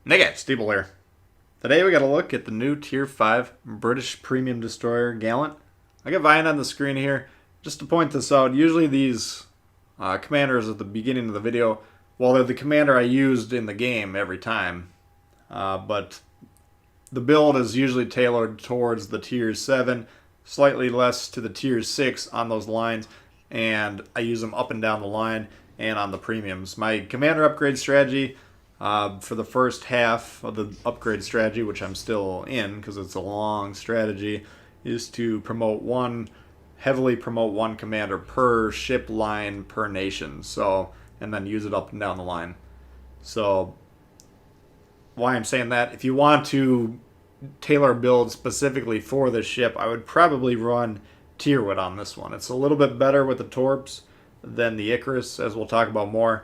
Nigga, Steeple here. Today we got a look at the new Tier 5 British Premium Destroyer Gallant. I got Vine on the screen here. Just to point this out, usually these commanders at the beginning of the video, well, they're the commander I used in the game every time. But the build is usually tailored towards the Tier 7, slightly less to the Tier 6 on those lines, and I use them up and down the line and on the premiums. My commander upgrade strategy for the first half of the upgrade strategy, which I'm still in because it's a long strategy, is to heavily promote one commander per ship line per nation. So, and then use it up and down the line. So, why I'm saying that, if you want to tailor a build specifically for this ship, I would probably run Tierwood on this one. It's a little bit better with the Torps than the Icarus, as we'll talk about more.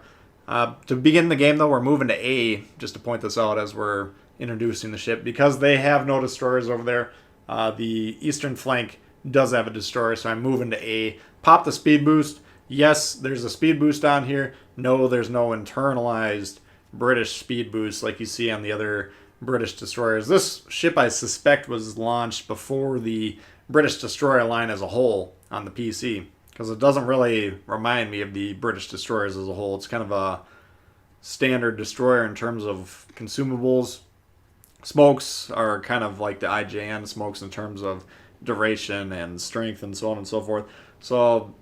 To begin the game, though, we're moving to A, just to point this out as we're introducing the ship, because they have no destroyers over there. The eastern flank does have a destroyer, so I'm moving to A. Pop the speed boost. Yes, there's a speed boost on here. No, there's no internalized British speed boost like you see on the other British destroyers. This ship, I suspect, was launched before the British destroyer line as a whole on the PC, because it doesn't really remind me of the British destroyers as a whole. It's kind of a standard destroyer in terms of consumables. Smokes are kind of like the IJN smokes in terms of duration and strength and so on and so forth. So,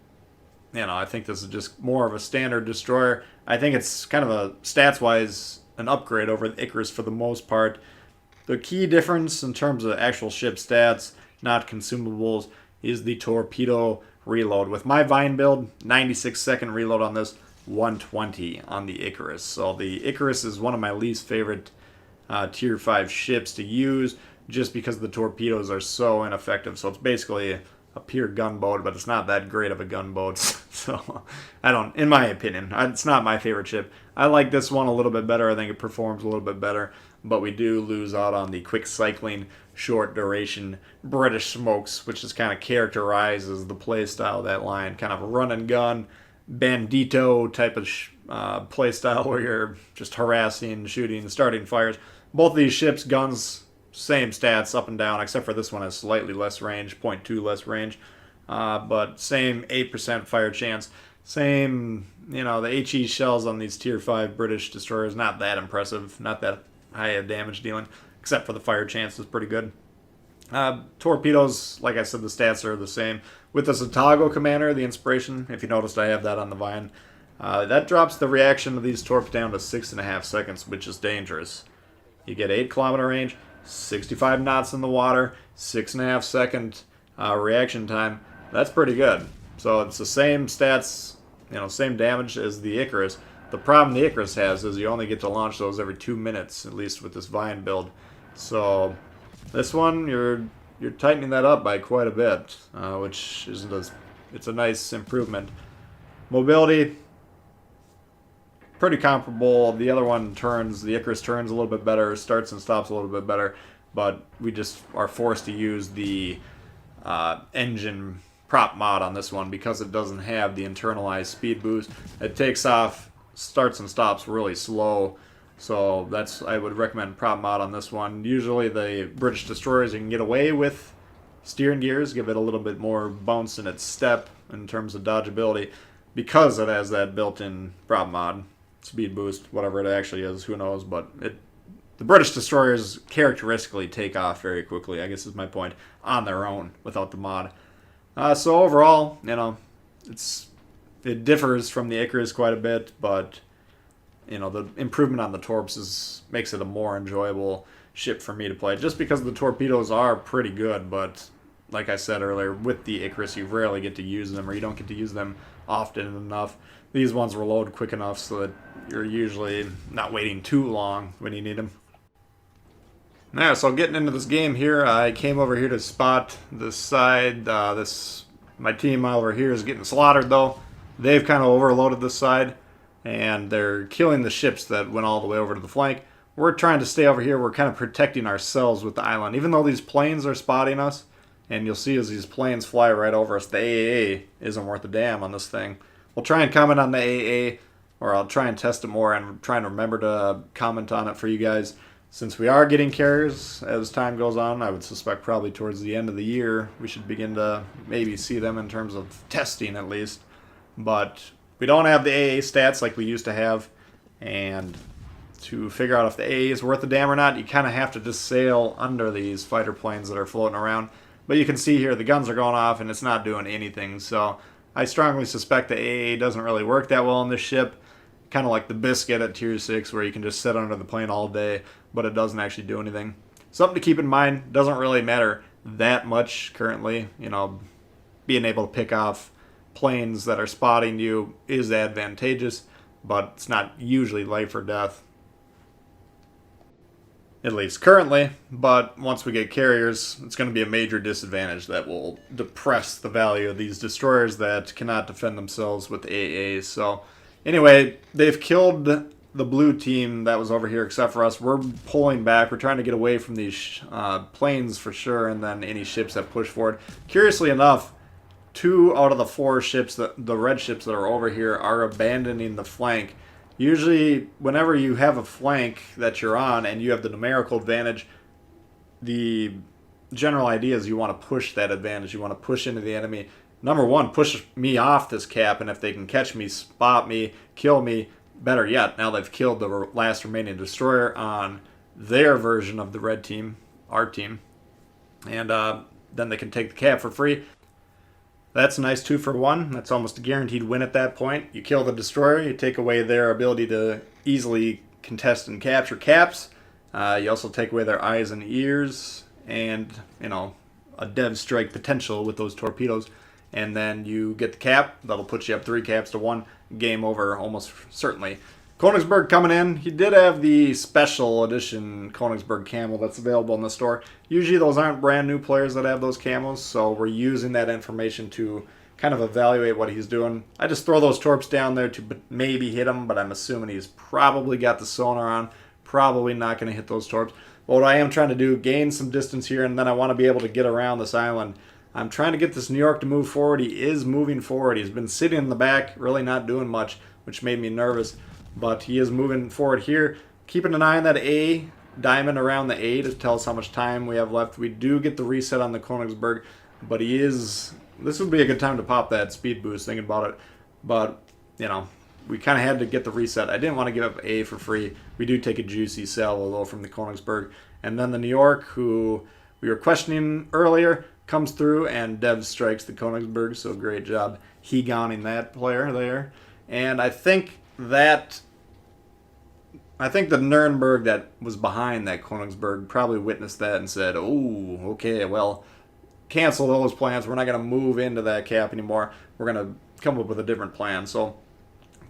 I think this is just more of a standard destroyer. I think it's kind of a, stats-wise, an upgrade over the Icarus for the most part. The key difference in terms of actual ship stats, not consumables, is the Torpedo reload. With my Vine build, 96-second reload on this, 120 on the Icarus. So the Icarus is one of my least favorite Tier 5 ships to use, just because the torpedoes are so ineffective. So it's basically a pure gunboat, but it's not that great of a gunboat. So in my opinion, it's not my favorite ship. I like this one a little bit better. I think it performs a little bit better, but we do lose out on the quick cycling, short duration British smokes, which is kind of characterizes the playstyle of that line. Kind of run and gun, bandito type of playstyle where you're just harassing, shooting, starting fires. Both of these ships, guns, same stats up and down, except for this one has slightly less range, 0.2 less range, but same 8% fire chance. Same, the HE shells on these Tier 5 British destroyers, not that impressive, not that high of damage dealing, except for the fire chance is pretty good. Torpedoes, like I said, the stats are the same. With the Zatago commander, the inspiration, if you noticed I have that on the Vine, that drops the reaction of these torps down to 6.5 seconds, which is dangerous. You get 8-kilometer range, 65 knots in the water, 6.5 second reaction time. That's pretty good. So it's the same stats, same damage as the Icarus. The problem the Icarus has is you only get to launch those every 2 minutes, at least with this Vine build. So this one, you're tightening that up by quite a bit, which isn't it's a nice improvement. Mobility, pretty comparable. The other one the Icarus turns a little bit better, starts and stops a little bit better, but we just are forced to use the engine prop mod on this one because it doesn't have the internalized speed boost. It takes off, starts and stops really slow, so I would recommend prop mod on this one. Usually the British destroyers, you can get away with steering gears, give it a little bit more bounce in its step in terms of dodgeability, because it has that built-in prop mod. Speed boost, whatever it actually is, who knows, but the British destroyers characteristically take off very quickly, I guess is my point, on their own, without the mod. So overall, it differs from the Icarus quite a bit, but, the improvement on the Torps makes it a more enjoyable ship for me to play, just because the torpedoes are pretty good, but like I said earlier, with the Icarus, you rarely get to use them, or you don't get to use them often enough. These ones reload quick enough so that you're usually not waiting too long when you need them. Yeah, so getting into this game here, I came over here to spot this side. My team over here is getting slaughtered, though. They've kind of overloaded this side, and they're killing the ships that went all the way over to the flank. We're trying to stay over here. We're kind of protecting ourselves with the island. Even though these planes are spotting us, and you'll see as these planes fly right over us, the AAA isn't worth a damn on this thing. We'll try and comment on the AA. or I'll try and test it more, and I'm trying to remember to comment on it for you guys. Since we are getting carriers as time goes on, I would suspect probably towards the end of the year we should begin to maybe see them in terms of testing at least. But we don't have the AA stats like we used to have, and to figure out if the AA is worth a damn or not, you kind of have to just sail under these fighter planes that are floating around. But you can see here the guns are going off and it's not doing anything, so I strongly suspect the AA doesn't really work that well on this ship. Kind of like the Biscuit at Tier 6 where you can just sit under the plane all day, but it doesn't actually do anything. Something to keep in mind, doesn't really matter that much currently. You know, being able to pick off planes that are spotting you is advantageous, but it's not usually life or death. At least currently, but once we get carriers, it's going to be a major disadvantage that will depress the value of these destroyers that cannot defend themselves with AAs. So anyway, they've killed the blue team that was over here except for us. We're pulling back. We're trying to get away from these planes for sure, and then any ships that push forward. Curiously enough, 2 out of the 4 ships, the red ships that are over here, are abandoning the flank. Usually, whenever you have a flank that you're on and you have the numerical advantage, the general idea is you want to push that advantage. You want to push into the enemy. Number one, push me off this cap, and if they can catch me, spot me, kill me, better yet, now they've killed the last remaining destroyer on their version of the red team, our team, and then they can take the cap for free. That's a nice 2-for-1. That's almost a guaranteed win at that point. You kill the destroyer, you take away their ability to easily contest and capture caps. You also take away their eyes and ears, and a dev strike potential with those torpedoes. And then you get the cap. That'll put you up 3 caps to 1. Game over almost certainly. Königsberg coming in. He did have the special edition Königsberg camo that's available in the store. Usually those aren't brand new players that have those camos, so we're using that information to kind of evaluate what he's doing. I just throw those torps down there to maybe hit him, but I'm assuming he's probably got the sonar on. Probably not going to hit those torps. But what I am trying to do, gain some distance here, and then I want to be able to get around this island. I'm trying to get this New York to move forward. He is moving forward. He's been sitting in the back, really not doing much, which made me nervous. But he is moving forward here. Keeping an eye on that A diamond around the A to tell us how much time we have left. We do get the reset on the Königsberg, but he is... This would be a good time to pop that speed boost, thinking about it. But, we kind of had to get the reset. I didn't want to give up A for free. We do take a juicy sell, though, from the Königsberg. And then the New York, who we were questioning earlier, comes through and dev strikes the Königsberg, so great job he-gonning that player there. And I think the Nuremberg that was behind that Königsberg probably witnessed that and said, oh, okay, well, cancel those plans. We're not going to move into that cap anymore. We're going to come up with a different plan. So,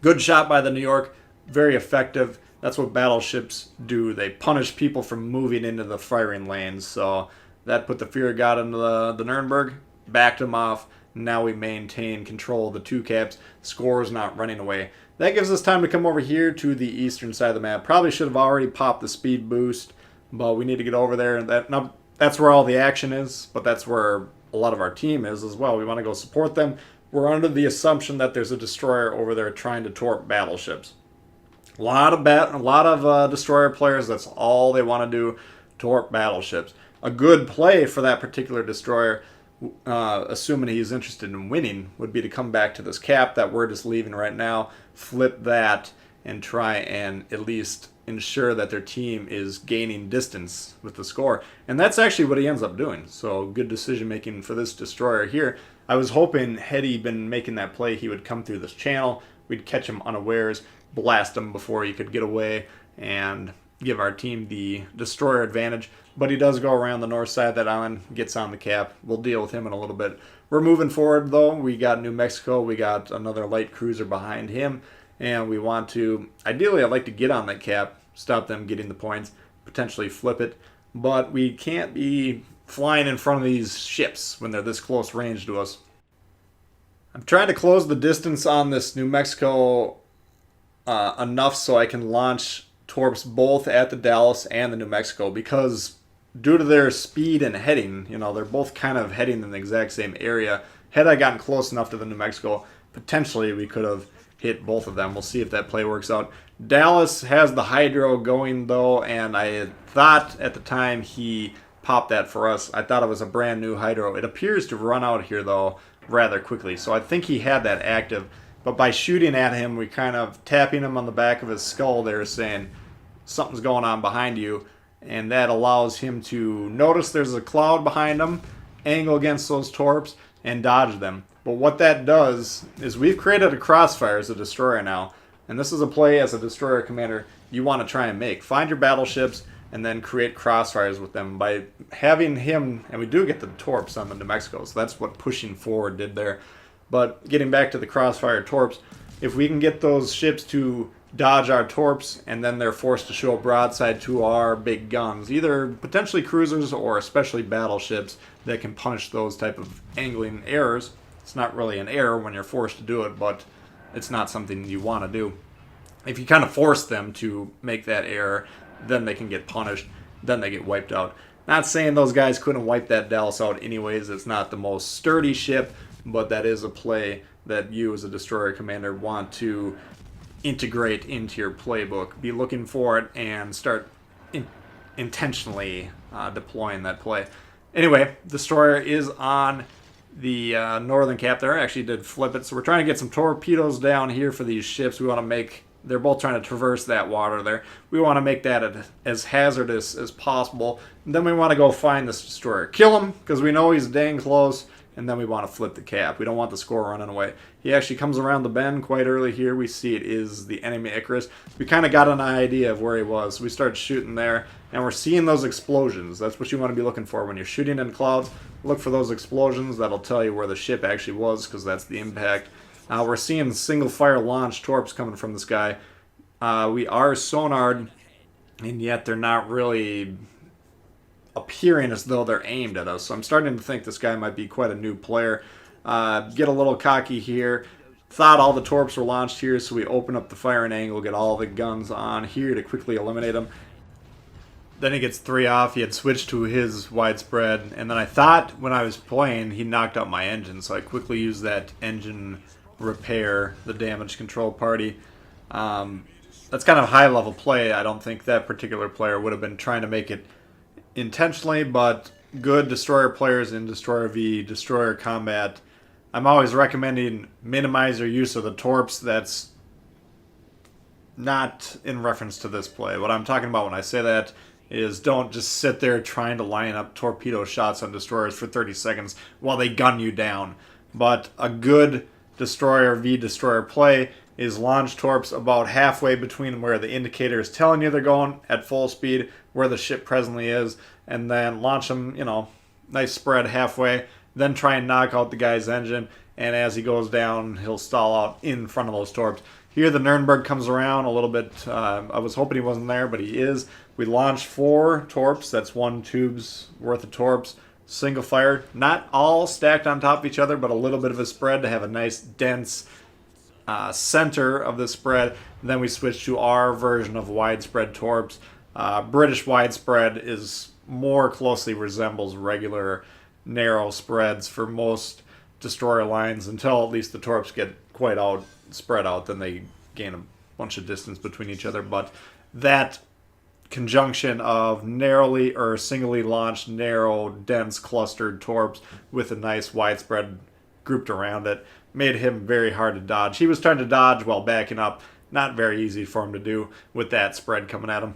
good shot by the New York. Very effective. That's what battleships do. They punish people from moving into the firing lanes. So, that put the fear of God into the Nuremberg, backed them off. Now we maintain control of the 2 caps. Score is not running away. That gives us time to come over here to the eastern side of the map. Probably should have already popped the speed boost, but we need to get over there. That's where all the action is, but that's where a lot of our team is as well. We want to go support them. We're under the assumption that there's a destroyer over there trying to torp battleships. A lot of destroyer players, that's all they want to do, torp battleships. A good play for that particular destroyer, assuming he's interested in winning, would be to come back to this cap that we're just leaving right now, flip that, and try and at least ensure that their team is gaining distance with the score. And that's actually what he ends up doing. So good decision making for this destroyer here. I was hoping, had he been making that play, he would come through this channel, we'd catch him unawares, blast him before he could get away, and give our team the destroyer advantage. But he does go around the north side of that island, gets on the cap. We'll deal with him in a little bit. We're moving forward, though. We got New Mexico. We got another light cruiser behind him. And we want to... Ideally, I'd like to get on that cap, stop them getting the points, potentially flip it. But we can't be flying in front of these ships when they're this close range to us. I'm trying to close the distance on this New Mexico enough so I can launch torps both at the Dallas and the New Mexico, because due to their speed and heading, they're both kind of heading in the exact same area. Had I gotten close enough to the New Mexico, potentially we could have hit both of them. We'll see if that play works out. Dallas has the Hydro going, though, and I thought at the time he popped that for us, I thought it was a brand new Hydro. It appears to run out here, though, rather quickly, so I think he had that active. But by shooting at him, we kind of tapping him on the back of his skull there, saying something's going on behind you, and that allows him to notice there's a cloud behind him, angle against those torps, and dodge them. But what that does is we've created a Crossfire as a destroyer now, and this is a play as a destroyer commander you want to try and make. Find your battleships and then create crossfires with them by having him, and we do get the torps on the New Mexico, so that's what pushing forward did there. But getting back to the crossfire torps, if we can get those ships to dodge our torps and then they're forced to show a broadside to our big guns, either potentially cruisers or especially battleships that can punish those type of angling errors. It's not really an error when you're forced to do it, but it's not something you want to do. If you kind of force them to make that error, then they can get punished, then they get wiped out. Not saying those guys couldn't wipe that Dallas out anyways. It's not the most sturdy ship, but that is a play that you as a destroyer commander want to integrate into your playbook. Be looking for it and start intentionally deploying that play. Anyway, destroyer is on the northern cap there. I actually did flip it, so we're trying to get some torpedoes down here for these ships. We want to make, they're both trying to traverse that water there. We want to make that as hazardous as possible. And then we want to go find this destroyer. Kill him, because we know he's dang close. And then we want to flip the cap. We don't want the score running away. He actually comes around the bend quite early here. We see it is the enemy Icarus. We kind of got an idea of where he was. So we start shooting there, and we're seeing those explosions. That's what you want to be looking for when you're shooting in clouds. Look for those explosions. That'll tell you where the ship actually was, because that's the impact. We're seeing single fire launch torps coming from this guy. We are sonared, and yet they're not really appearing as though they're aimed at us. So I'm starting to think this guy might be quite a new player. Get a little cocky here. Thought all the torps were launched here, so we open up the firing angle, get all the guns on here to quickly eliminate him. Then he gets 3 off. He had switched to his widespread, and then I thought when I was playing he knocked out my engine, so I quickly used that engine repair, the damage control party. That's kind of a high level play. I don't think that particular player would have been trying to make it intentionally, but good destroyer players in Destroyer V, Destroyer Combat, I'm always recommending minimize your use of the torps. That's not in reference to this play. What I'm talking about when I say that is don't just sit there trying to line up torpedo shots on destroyers for 30 seconds while they gun you down. But a good Destroyer V Destroyer play is launch torps about halfway between where the indicator is telling you they're going at full speed, where the ship presently is, and then launch them, nice spread halfway, then try and knock out the guy's engine, and as he goes down, he'll stall out in front of those torps. Here the Nuremberg comes around a little bit. I was hoping he wasn't there, but he is. We launched 4 torps. That's 1 tube's worth of torps. Single fire. Not all stacked on top of each other, but a little bit of a spread to have a nice dense center of the spread. And then we switch to our version of widespread torps. British widespread is more closely resembles regular narrow spreads for most destroyer lines until at least the torps get quite out spread out, then they gain a bunch of distance between each other. But that conjunction of narrowly or singly launched narrow dense clustered torps with a nice widespread grouped around it made him very hard to dodge. He was trying to dodge while backing up, not very easy for him to do with that spread coming at him.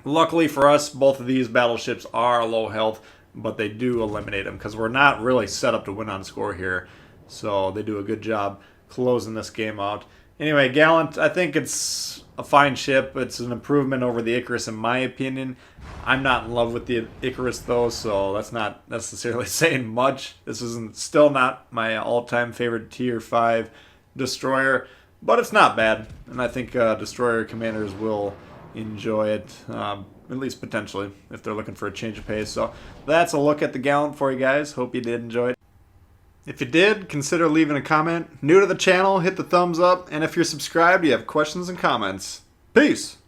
Luckily for us, both of these battleships are low health, but they do eliminate them because we're not really set up to win on score here. So they do a good job closing this game out. Anyway, Gallant, I think it's a fine ship. It's an improvement over the Icarus in my opinion. I'm not in love with the Icarus though, so that's not necessarily saying much. This isn't still not my all-time favorite tier 5 destroyer, but it's not bad. And I think destroyer commanders will enjoy it, at least potentially, if they're looking for a change of pace. So that's a look at the Gallant for you guys. Hope you did enjoy it. If you did, consider leaving a comment. New to the channel, hit the thumbs up, and if you're subscribed, you have questions and comments. Peace!